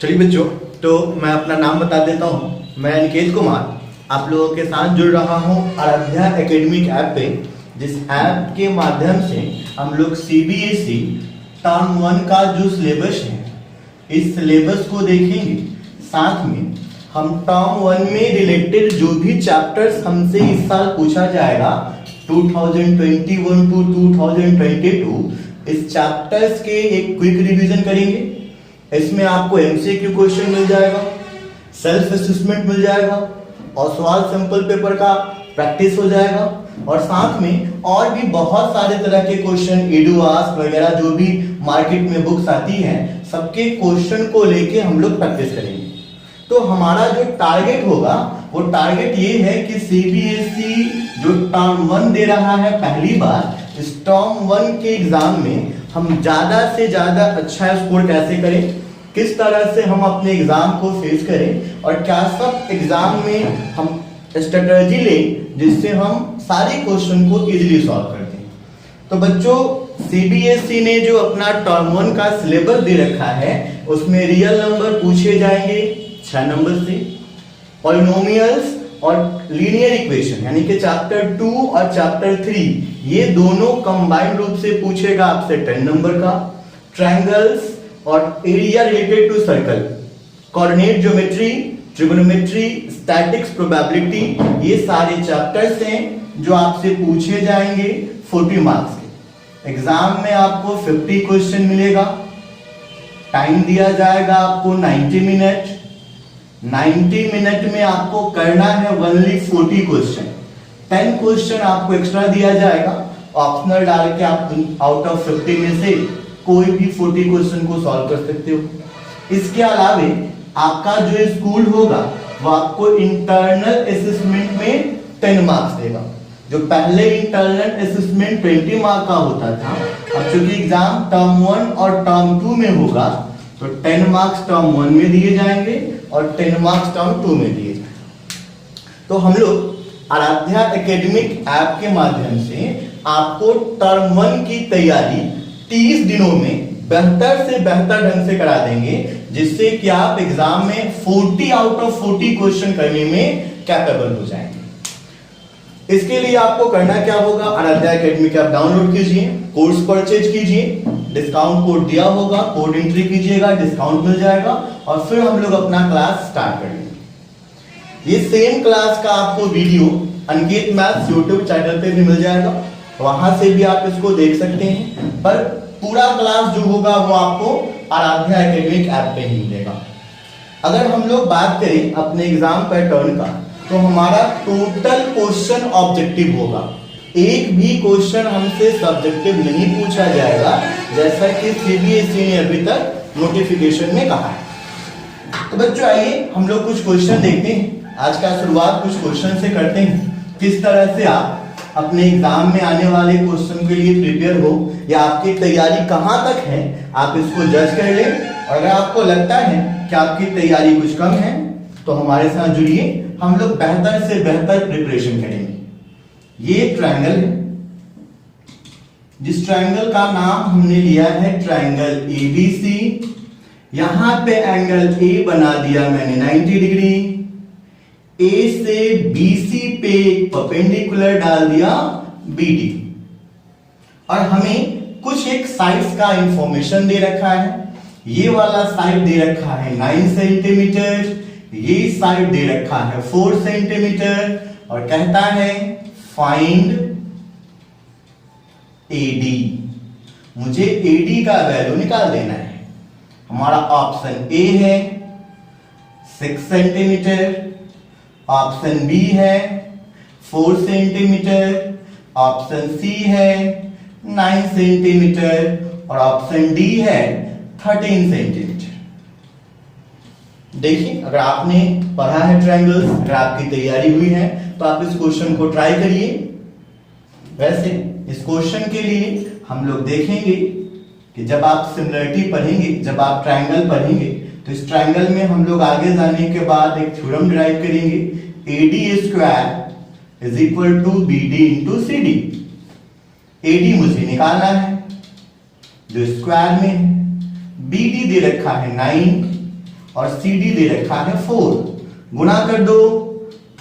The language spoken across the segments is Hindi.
चलिए बच्चों, तो मैं अपना नाम बता देता हूँ। मैं अनिकेत कुमार आप लोगों के साथ जुड़ रहा हूँ आराध्या एकेडमिक ऐप पे, जिस ऐप के माध्यम से हम लोग सीबीएसई टर्म 1 का जो सिलेबस है, इस सिलेबस को देखेंगे। साथ में हम टर्म 1 में रिलेटेड जो भी चैप्टर्स हमसे इस साल पूछा जाएगा 2021 टू 2022, इस चैप्टर्स के एक क्विक रिवीजन करेंगे। इसमें आपको एमसीक्यू क्वेश्चन मिल जाएगा, सेल्फ असेसमेंट मिल जाएगा और सवाल सिंपल पेपर का प्रैक्टिस हो जाएगा। और साथ में और भी बहुत सारे तरह के क्वेश्चन, एडू आस्क वगैरह जो भी मार्केट में बुक्स आती हैं, सबके क्वेश्चन को लेके हम लोग प्रैक्टिस करेंगे। तो हमारा जो टारगेट होगा वो टारगेट ये है कि सीबीएसई जो टर्म 1 दे रहा है पहली बार, इस टर्म 1 के एग्जाम में हम ज्यादा से ज्यादा अच्छा स्कोर कैसे करें, किस तरह से हम अपने एग्जाम को फेस करें और क्या सब एग्जाम में हम स्ट्रेटजी लें जिससे हम सारे क्वेश्चन को इजीली सॉल्व कर दें। तो बच्चों, सीबीएसई ने जो अपना टर्म 1 का सिलेबस दे रखा है उसमें रियल नंबर पूछे जाएंगे 6 नंबर से, पॉलिनोमियल्स और लीनियर इक्वेशन यानी कि चैप्टर 2 और चैप्टर 3 ये दोनों कंबाइंड रूप से पूछेगा आपसे 10 नंबर का, ट्रायंगल्स और area related to circle, coordinate geometry, trigonometry, statics, probability, ये सारे चैप्टर्स हैं जो आपसे पूछे जाएंगे 40 मार्क्स के। एग्जाम में आपको 50 क्वेश्चन मिलेगा, टाइम दिया जाएगा आपको 90 मिनट। 90 मिनट में आपको करना है ओनली 40 क्वेश्चन। 10 क्वेश्चन आपको एक्स्ट्रा दिया जाएगा, ऑप्शनल डाल के आप आउट ऑफ 50 में से कोई भी 40 क्वेश्चन को सॉल्व कर सकते हो। इसके अलावे आपका जो स्कूल होगा वो आपको इंटरनल असेसमेंट में 10 मार्क्स देगा। जो पहले इंटरनल असेसमेंट 20 मार्क का होता था, अब चूंकि एग्जाम टर्म 1 और टर्म 2 में होगा तो 10 मार्क्स टर्म 1 में दिए जाएंगे और 10 मार्क्स टर्म 2 में दिए जाएंगे। तो हम लोग आराध्या एकेडमिक ऐप के माध्यम से आपको टर्म 1 की तैयारी 30 दिनों में बेहतर से बेहतर ढंग से करा देंगे, जिससे कि आप एग्जाम में 40 आउट ऑफ 40 क्वेश्चन करने में कैपेबल हो जाएंगे। इसके लिए आपको करना क्या होगा, आराध्या एकेडमिक ऐप डाउनलोड कीजिए, कोर्स परचेज कीजिए, डिस्काउंट कोड दिया होगा, कोड एंट्री कीजिएगा, डिस्काउंट मिल जाएगा और फिर हम लोग अपना क्लास स्टार्ट कर लेंगे। ये सेम क्लास का आपको video Aniket maths YouTube channel पे भी मिल जाएगा, वहां से भी आप इसको देख सकते हैं, पर पूरा क्लास जो होगा वो आपको आराध्या एकेडमिक ऐप पे ही मिलेगा। अगर हम लोग बात करें अपने एग्जाम पैटर्न का, तो हमारा टोटल क्वेश्चन ऑब्जेक्टिव होगा। एक भी क्वेश्चन हमसे सब्जेक्टिव नहीं पूछा जाएगा, जैसा कि सीबीएसई ने अभी तक नोटिफिकेशन में कहा है। तो बच्चों, आइए हम लोग कुछ क्वेश्चन देखते हैं। आज का शुरुआत कुछ क्वेश्चन से करते हैं, किस तरह से आप अपने एग्जाम में आने वाले क्वेश्चन के लिए प्रिपेयर हो या आपकी तैयारी कहां तक है, आप इसको जज कर लें। और अगर आपको लगता है कि आपकी तैयारी कुछ कम है तो हमारे साथ जुड़िए, हम लोग बेहतर से बेहतर प्रिपरेशन करेंगे। ये ट्रायंगल है, जिस ट्रायंगल का नाम हमने लिया है ट्रायंगल एबीसी। यहां पे एंगल ए बना दिया मैंने 90 डिग्री, ए से बीसी पे परपेंडिकुलर डाल दिया बीडी, और हमें कुछ एक साइड्स का इंफॉर्मेशन दे रखा है। ये वाला साइड दे रखा है 9 सेंटीमीटर, ये साइड दे रखा है 4 सेंटीमीटर और कहता है फाइंड एडी। मुझे एडी का वैल्यू निकाल देना है। हमारा ऑप्शन ए है 6 सेंटीमीटर, ऑप्शन बी है 4 सेंटीमीटर, ऑप्शन सी है 9 सेंटीमीटर और ऑप्शन डी है 13 सेंटीमीटर। देखिए, अगर आपने पढ़ा है ट्रायंगल्स, अगर आपकी तैयारी हुई है तो आप इस क्वेश्चन को ट्राई करिए। वैसे इस क्वेश्चन के लिए हम लोग देखेंगे कि जब आप सिमिलरिटी पढ़ेंगे, जब आप ट्रायंगल पढ़ेंगे, तो इस ट्रायंगल में हम लोग आगे जाने के बाद एक थ्योरम डिराइव करेंगे, AD square is equal to BD into CD। AD मुझे निकालना है जो स्क्वायर में है, BD दे रखा है 9 और CD दे रखा है 4। गुणा कर दो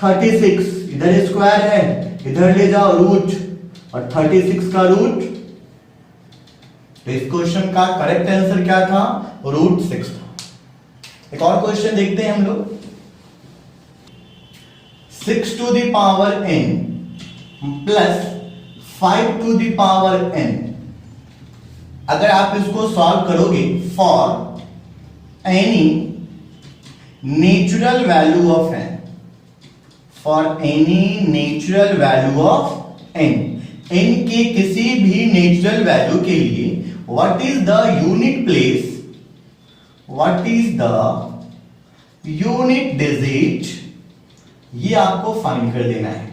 36, इधर स्क्वायर है, इधर ले जाओ रूट, और 36 का रूट, तो इस क्वेश्चन का करेक्ट आंसर क्या था? रूट 6 था। एक और क्वेश्चन देखते हैं हम लोग। 6 to the power n plus 5 to the power n, अगर आप इसको सॉल्व करोगे for any natural value of n, for any natural value of n, n के किसी भी नेचुरल वैल्यू के लिए what is the unit place, what is the unit digit, ये आपको फाइंड कर देना है।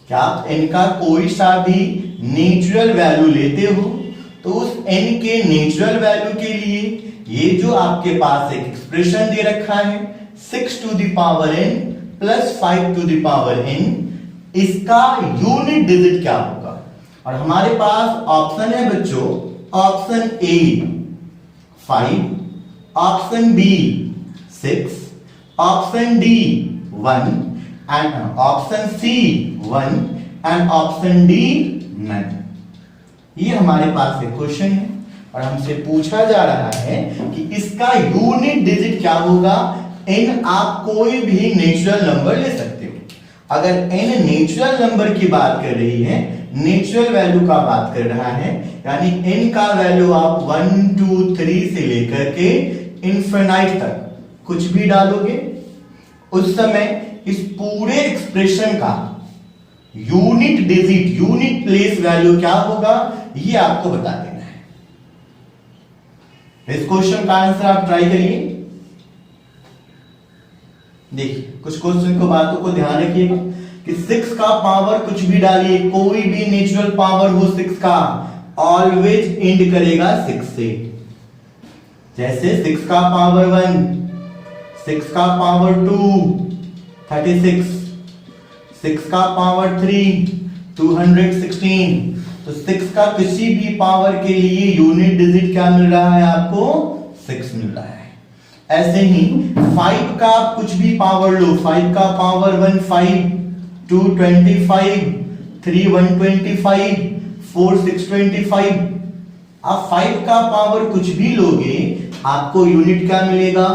क्या आप n का कोई सा भी नेचुरल वैल्यू लेते हो तो उस n के नेचुरल वैल्यू के लिए ये जो आपके पास एक एक्सप्रेशन दे रखा है 6 to the power n plus 5 to the power n, इसका यूनिट डिजिट क्या होगा? और हमारे पास ऑप्शन है बच्चों, option A 5, option B 6, option D 1 and option C 1 and option D none. ये हमारे पास एक क्वेश्चन है और हमसे पूछा जा रहा है कि इसका यूनिट डिजिट क्या होगा। n आप कोई भी नेचुरल नंबर ले सकते हो। अगर n नेचुरल नंबर की बात कर रही है, नेचुरल वैल्यू का बात कर रहा है, यानी n का वैल्यू आप 1 2 3 से लेकर के इनफिनाइट तक कुछ भी डालोगे, उस समय इस पूरे एक्सप्रेशन का unit digit, unit place value क्या होगा, ये आपको बता देना है। इस क्वेश्चन का आंसर आप ट्राई करिए। देखिए कुछ क्वेश्चन को, बातों को ध्यान रखिएगा कि 6 का पावर कुछ भी डालिए, कोई भी नेचुरल पावर हो 6 का, ऑलवेज एंड करेगा 6 से। जैसे 6 का पावर 1, 6 का पावर 2 36, 6 का पावर 3 216, तो 6 का किसी भी पावर के लिए यूनिट डिजिट क्या मिल रहा है आपको? 6 मिल रहा है। ऐसे ही 5 का आप कुछ भी पावर लो, 5 का पावर 1 5, 2 25, 3 125, 4 625, आप 5 का पावर कुछ भी लोगे आपको यूनिट क्या मिलेगा?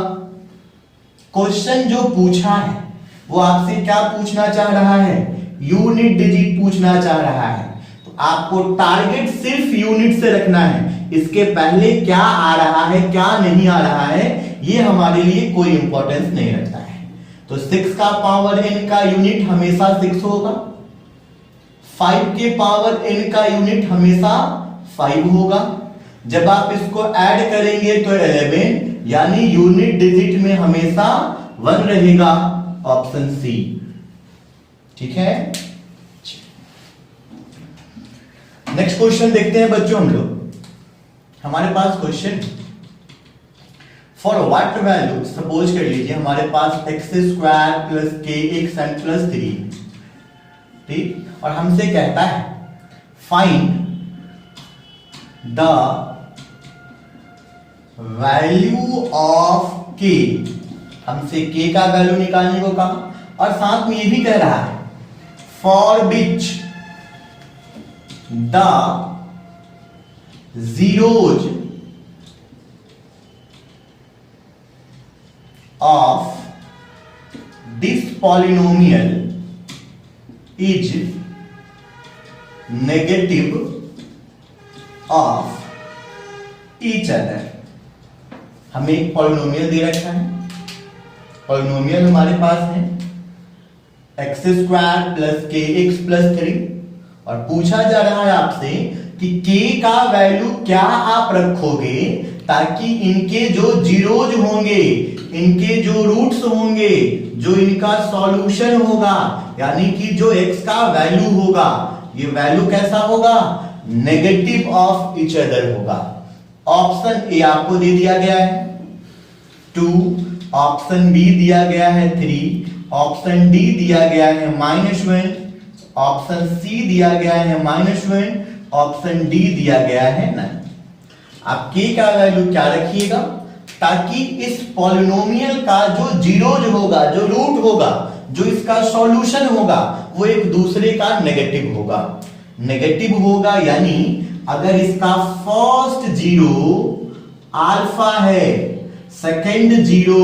क्वेश्चन जो पूछा है वो आपसे क्या पूछना चाह रहा है? यूनिट डिजिट पूछना चाह रहा है। तो आपको टारगेट सिर्फ यूनिट से रखना है, इसके पहले क्या आ रहा है क्या नहीं आ रहा है ये हमारे लिए कोई इंपॉर्टेंस नहीं रखता है। तो 6 का पावर n का यूनिट हमेशा 6 होगा, 5 के पावर n का यूनिट हमेशा 5 होगा। जब आप इसको ऐड करेंगे तो 11, यानी यूनिट डिजिट में हमेशा 1 रहेगा, ऑप्शन सी। ठीक है, नेक्स्ट क्वेश्चन देखते हैं बच्चों हम लोग। हमारे पास question, for what value, suppose कर लीजिए हमारे पास एक्स स्क्वायर प्लस के एक्स एंड प्लस 3, ठीक, और हमसे कहता है फाइंड द वैल्यू ऑफ के, हमसे k का वैल्यू निकालने को कहा, और साथ में ये भी कह रहा है for which the zeros of this polynomial is negative of each other। हमें एक पॉलिनोमियल दे रखा है, पॉलिनोमियल हमारे पास है एक्स स्क्वायर प्लस के एक्स प्लस 3, और पूछा जा रहा है आपसे कि k का वैल्यू क्या आप रखोगे ताकि इनके जो जीरोज होंगे, इनके जो रूट्स होंगे, जो इनका सॉल्यूशन होगा, यानी कि जो x का वैल्यू होगा, ये वैल्यू कैसा होगा? नेगेटिव ऑफ ईच अदर होगा। ऑप्शन ए आपको दे दिया गया है 2, ऑप्शन बी दिया गया है 3, ऑप्शन डी दिया गया है -1, ऑप्शन सी दिया गया है -1, ऑप्शन डी दिया गया है नन। आप k का वैल्यू क्या रखिएगा? ताकि इस पॉलिनोमियल का जो जीरोज होगा, जो रूट होगा, जो इसका सॉल्यूशन होगा, वो एक दूसरे का नेगेटिव होगा। नेगेटिव होगा यानी अगर इसका फर्स्ट जीरो अल्फा है, सेकंड जीरो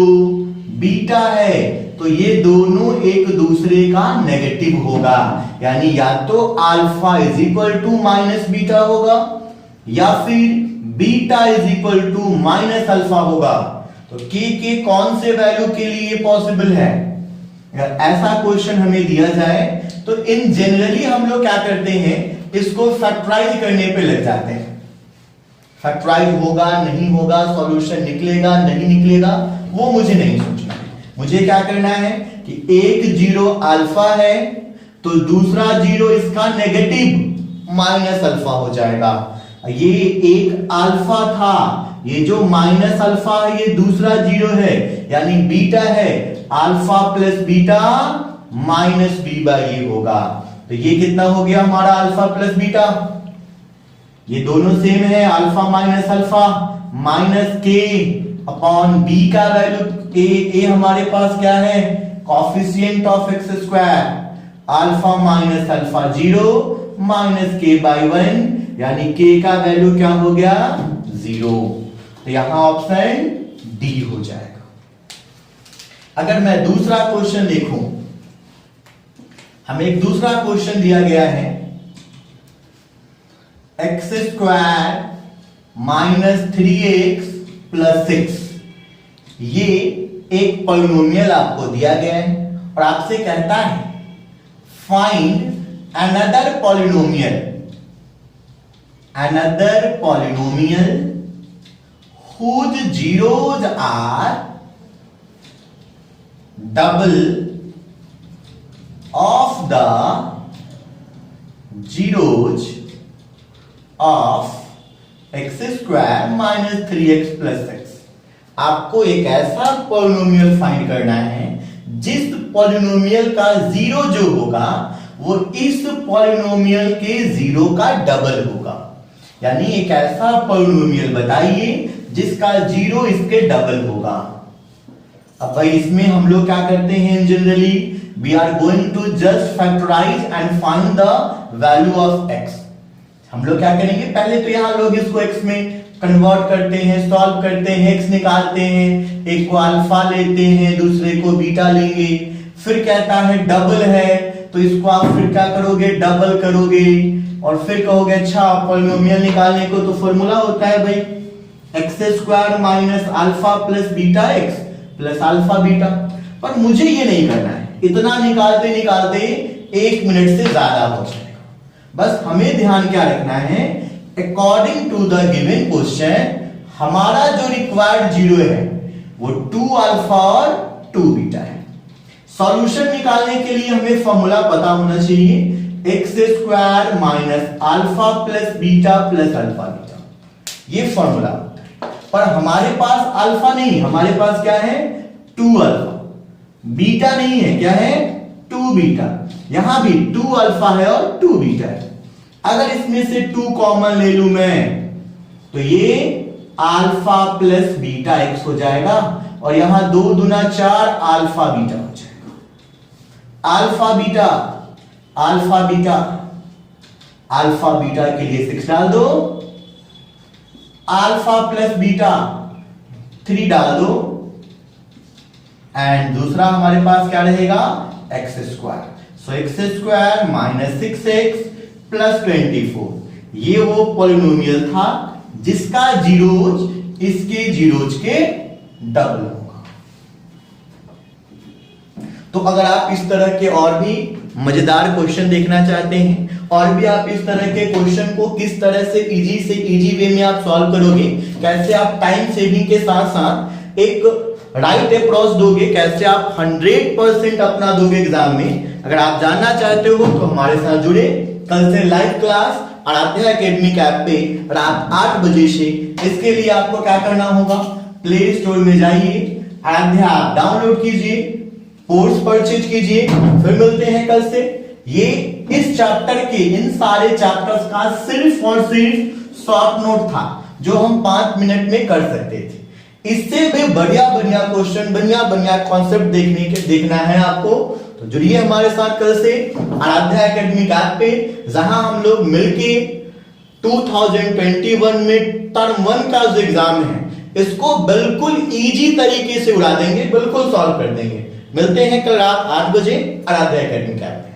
बीटा है, तो ये दोनों एक दूसरे का नेगेटिव होगा। यानी या तो alpha is equal to minus beta होगा या फिर beta is equal to minus alpha होगा। तो के कौन से वैल्यू के लिए पॉसिबल है? अगर ऐसा क्वेश्चन हमें दिया जाए तो इन जनरली हम लोग क्या करते हैं, इसको फैक्टराइज करने पे लग जाते हैं। फैक्टराइज होगा नहीं होगा, सॉल्यूशन निकलेगा नहीं निकलेगा, वो मुझे नहीं सोचना है। मुझे क्या करना है कि एक जीरो अल्फा है तो दूसरा जीरो इसका नेगेटिव माइनस अल्फा हो जाएगा। ये एक अल्फा था, ये जो माइनस अल्फा है ये दूसरा जीरो है, यानी बीटा है, alpha plus beta minus b by a होगा। तो ये कितना हो गया हमारा अल्फा प्लस बीटा, ये दोनों सेम है, अल्फा माइनस अल्फा माइनस के अपॉन बी का वैल्यू ए हमारे पास क्या है, coefficient of x square, alpha minus alpha zero minus के बाई 1, यानी के का वैल्यू क्या हो गया 0। तो यहां ऑप्शन डी हो जाएगा। अगर मैं दूसरा क्वेश्चन देखूं, हमें एक दूसरा क्वेश्चन दिया गया है, x square minus 3x plus 6। ये एक पॉलिनोमियल आपको दिया गया है और आपसे कहता है find another polynomial whose zeros are double of the zeros of x square minus 3x plus 6। आपको एक ऐसा पॉलिनोमियल फाइंड करना है जिस पॉलिनोमियल का जीरो जो होगा वो इस पॉलिनोमियल के जीरो का डबल होगा। यानी एक ऐसा पॉलिनोमियल बताइए जिसका जीरो इसके डबल होगा। अब भाई इसमें हम लोग क्या करते हैं, generally we are going to just factorize and find the value of x। हम लोग क्या करेंगे, पहले तो यहां लोग इसको x में कन्वर्ट करते हैं, सॉल्व करते हैं, x निकालते हैं, एक को अल्फा लेते हैं, दूसरे को बीटा लेंगे, फिर कहता है डबल है तो इसको आप फिर क्या करोगे, डबल करोगे और फिर कहोगे अच्छा पॉलिनोमियल निकालने को तो फॉर्मूला होता है भाई x square minus alpha plus beta x plus alpha beta. पर मुझे ये नहीं करना है, इतना निकालते निकालते 1 मिनट से ज्यादा हो जाएगा। बस हमें ध्यान क्या रखना है, according to the given question हमारा जो रिक्वायर्ड जीरो है वो 2 अल्फा और 2 बीटा है। सॉल्यूशन निकालने के लिए हमें फॉर्मूला पता होना चाहिए, x square minus alpha plus beta plus alpha beta, ये फॉर्मूला होता है। पर हमारे पास अल्फा नहीं, हमारे पास क्या है 2 अल्फा, बीटा नहीं है, क्या है 2 बीटा। यहां भी 2 अल्फा है और 2 बीटा है। अगर इसमें से 2 कॉमन ले लूं मैं तो ये अल्फा प्लस बीटा एक्स हो जाएगा और यहां 2 दूना 4 अल्फा बीटा हो जाएगा। Alpha beta alpha beta alpha beta के लिए 6 डाल दो, अल्फा प्लस बीटा 3 डाल दो एंड दूसरा हमारे पास क्या रहेगा x square. So x square minus 6x plus 24, ये वो पॉलिनोमियल था जिसका जीरोज इसके जीरोज के डबल होगा। तो अगर आप इस तरह के और भी मजेदार क्वेश्चन देखना चाहते हैं और भी आप इस तरह के क्वेश्चन को किस तरह से इजी वे में आप सॉल्व करोगे, कैसे आप टाइम सेविंग के साथ साथ एक राइट अप्रोच दोगे, कैसे आप 100% अपना दोगे एग्जाम में, अगर आप जानना चाहते हो तो हमारे साथ जुड़े। कल से live class Aaradhya academic app पे रात 8 बजे से। इसके लिए आपको क्या करना होगा, प्ले स्टोर में जाइए, आराध्या ऐप डाउनलोड कीजिए, कोर्स परचेज कीजिए। फिर मिलते हैं कल से। ये इस चैप्टर के, इन सारे चैप्टर्स का सिर्फ और सिर्फ शॉर्ट नोट था जो हम 5 मिनट में कर सकते थे। इससे भी बढ़िया बढ़िया क्वेश्चन, बढ़िया बढ़िया कॉन्सेप्ट देखना है आपको। तो जुड़िए हमारे साथ कल से आराध्या एकेडमिक ऐप पे, जहां हम लोग मिलके 2021 में टर्म 1 का जो एग्जाम है इसको बिल्कुल इजी तरीके से उड़ा देंगे, बिल्कुल सॉल्व कर देंगे। मिलते हैं कल रात 8 बजे आराध्या एकेडमिक ऐप पे।